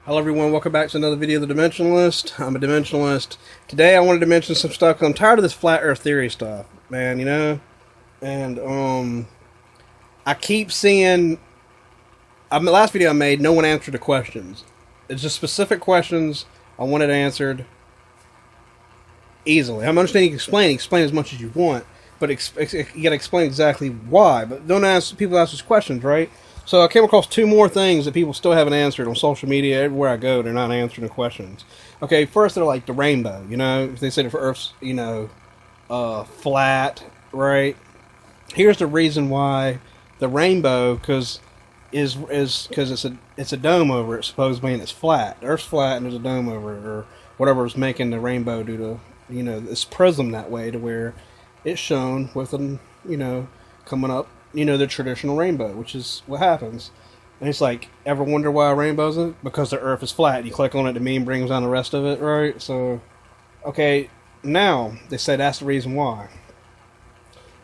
Hello everyone, welcome back to another video of The Dimensionalist. I'm a Dimensionalist. Today I wanted to mention some stuff 'cause I'm tired of this flat earth theory stuff, man, And I keep seeing the last video I made, no one answered the questions. It's just specific questions I wanted answered easily. I'm understanding you can explain as much as you want, but you gotta explain exactly why. But don't ask people ask these questions, right? So I came across two more things that people still haven't answered on social media. Everywhere I go, they're not answering the questions. Okay, first they're like the rainbow. They said if Earth's flat, right? Here's the reason why the rainbow, because it's a dome over it supposedly, and it's flat. The Earth's flat and there's a dome over it, or whatever is making the rainbow due to this prism that way to where it's shown with them coming up the traditional rainbow, which is what happens. And it's like, ever wonder why a rainbow's in it? Because the Earth is flat. You click on it, the meme brings down the rest of it, right? So, okay, now they say that's the reason why.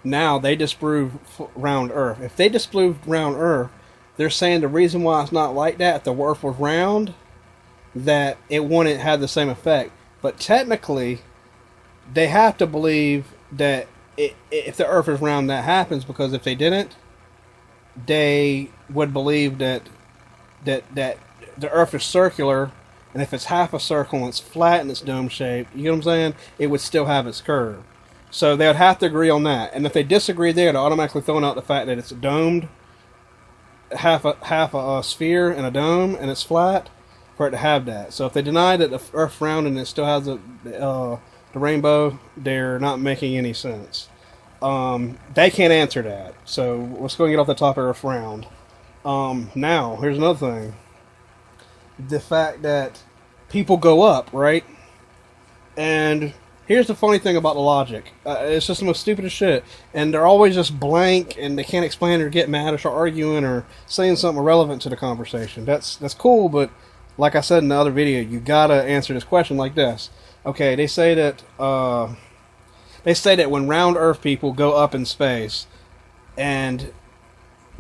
Now they disprove round Earth. If they disprove round Earth, they're saying the reason why it's not like that, if the Earth was round, that it wouldn't have the same effect. But technically, they have to believe that if the Earth is round, that happens, because if they didn't, they would believe that the Earth is circular, and if it's half a circle and it's flat and it's dome shaped, you know what I'm saying? It would still have its curve. So they would have to agree on that. And if they disagree there, they're automatically throwing out the fact that it's domed, half a sphere and a dome, and it's flat for it to have that. So if they deny that the Earth's round and it still has the rainbow, they're not making any sense. They can't answer that. So let's go and get off the top of Earth round. Now, here's another thing. The fact that people go up, right? And here's the funny thing about the logic. It's just the most stupidest shit. And they're always just blank, and they can't explain or get mad or start arguing or saying something irrelevant to the conversation. That's cool, but like I said in the other video, you gotta answer this question like this. Okay, they say that when round Earth people go up in space and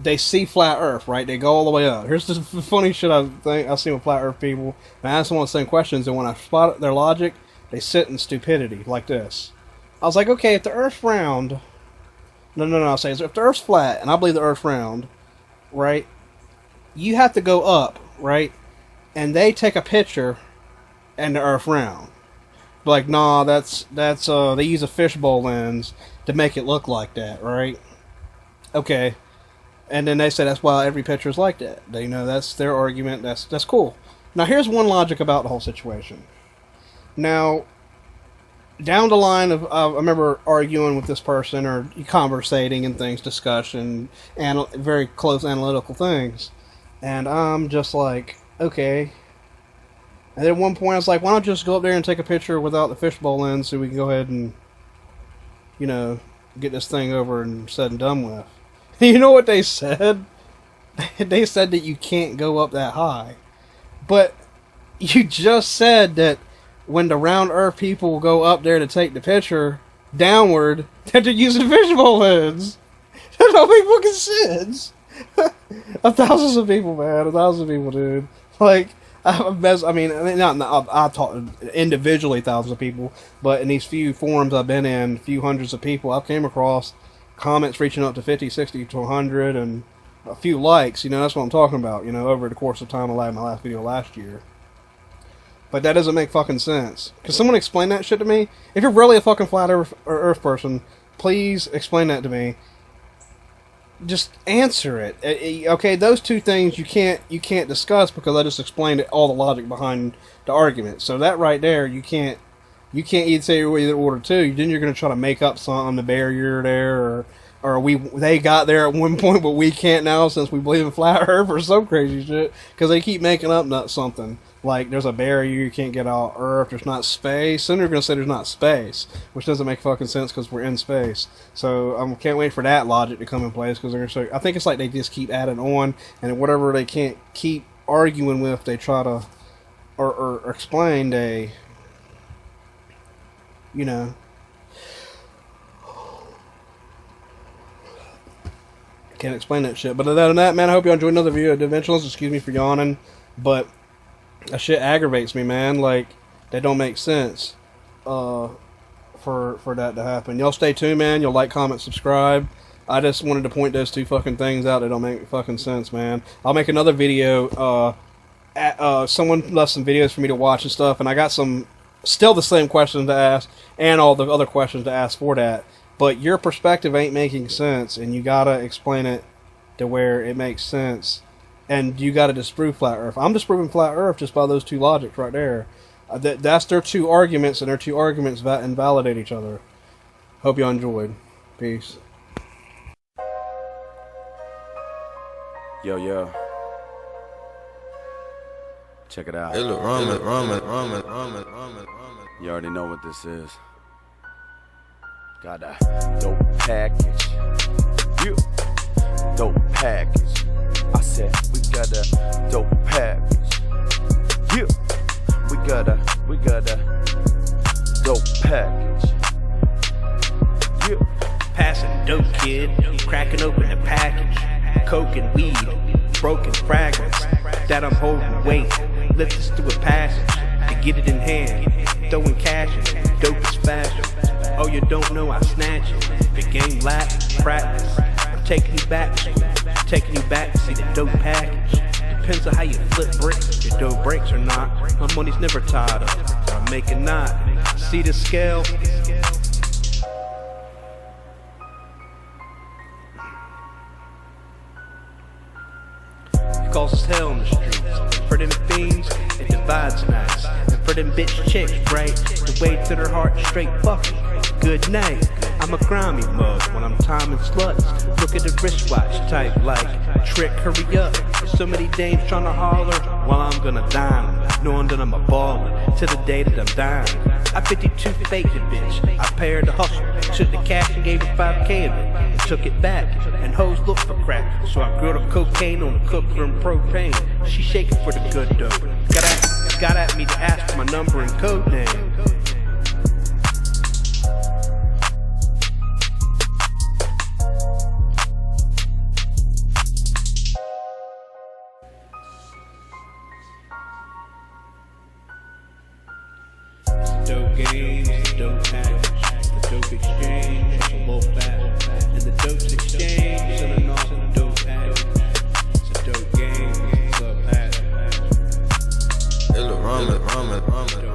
they see flat Earth, right? They go all the way up. Here's the funny shit I see with flat Earth people. And I ask them all the same questions, and when I spot their logic, they sit in stupidity like this. I was like, okay, if the Earth's round, no, I say, if the Earth's flat, and I believe the Earth's round, right? You have to go up, right? And they take a picture, and the Earth round. Like, nah, that's they use a fishbowl lens to make it look like that, right? Okay. And then they say that's why every picture is like that. That's their argument. That's cool. Now here's one logic about the whole situation. Now, down the line I remember arguing with this person, or conversating and things, discussion, and very close analytical things. And I'm just like, okay. And then at one point I was like, why don't you just go up there and take a picture without the fishbowl lens so we can go ahead and, get this thing over and said and done with. You know what they said? They said that you can't go up that high. But you just said that when the round Earth people go up there to take the picture downward, that they're using fishbowl lens. That don't make fucking sense. Thousands of people, man. Thousands of people, dude. Like, I've talked individually thousands of people, but in these few forums I've been in, few hundreds of people, I've came across comments reaching up to 50, 60 to 100, and a few likes. That's what I'm talking about. Over the course of time, I my last video last year. But that doesn't make fucking sense. Can someone explain that shit to me? If you're really a fucking flat Earth person, please explain that to me. Just answer it. Okay, those two things you can't discuss because I just explained all the logic behind the argument. So that right there, you can't either say either order two. Then you're going to try to make up something, the barrier there, or they got there at one point but we can't now since we believe in flat Earth or some crazy shit, because they keep making up something like there's a barrier, you can't get out Earth, there's not space. Then they're going to say there's not space, which doesn't make fucking sense because we're in space. So I can't wait for that logic to come in place, because they're going to say, I think it's like they just keep adding on, and whatever they can't keep arguing with, they try to or explain, they can't explain that shit. But other than that, man, I hope you enjoyed another video of Dimensionals. Excuse me for yawning, but That shit aggravates me, man. Like, they don't make sense for that to happen. Y'all stay tuned, man. You'll like, comment, subscribe. I just wanted to point those two fucking things out that don't make fucking sense, man. I'll make another video. Someone left some videos for me to watch and stuff, and I got some, still the same questions to ask, and all the other questions to ask for that. But your perspective ain't making sense, and you gotta explain it to where it makes sense. And you gotta disprove flat Earth. I'm disproving flat Earth just by those two logics right there. That's their two arguments, and their two arguments invalidate each other. Hope y'all enjoyed. Peace. Yo, yo. Check it out. It look ramen. You already know what this is. Got a dope package. You. Dope package. I said we got a dope package. You. We got a dope package. You. Passing dope, kid. Cracking open the package. Coke and weed. Broken fragments. That I'm holding weight. Lift this to a passage. To get it in hand. Throwing cash in. Dope is fashion. Oh, you don't know I snatch it. The game lap. Practice. I'm taking you back to school. Taking you back to see the dope package. Depends on how you flip bricks, if your dough breaks or not. My money's never tied up, so I make a knot. See the scale? It causes hell in the streets. And for them fiends, it divides nights. And for them bitch chicks, right? The way to their heart straight fucking. Good night. I'm a grimy mug when I'm timing sluts. Look at the wristwatch type like trick, hurry up. So many dames tryna holler while I'm gonna dine. Knowing that I'm a baller till the day that I'm dying. I 52 faked the bitch. I paired the hustle. Took the cash and gave her 5K of it. And took it back. And hoes look for crack. So I grilled her cocaine on the cooker and propane. She shaking for the good dope. Got at me to ask for my number and code name. Dope games, the dope package, the dope exchange, it's a low fat, and the dope's exchange, selling off the dope package. It's a dope game, it's a low package. It look ramen.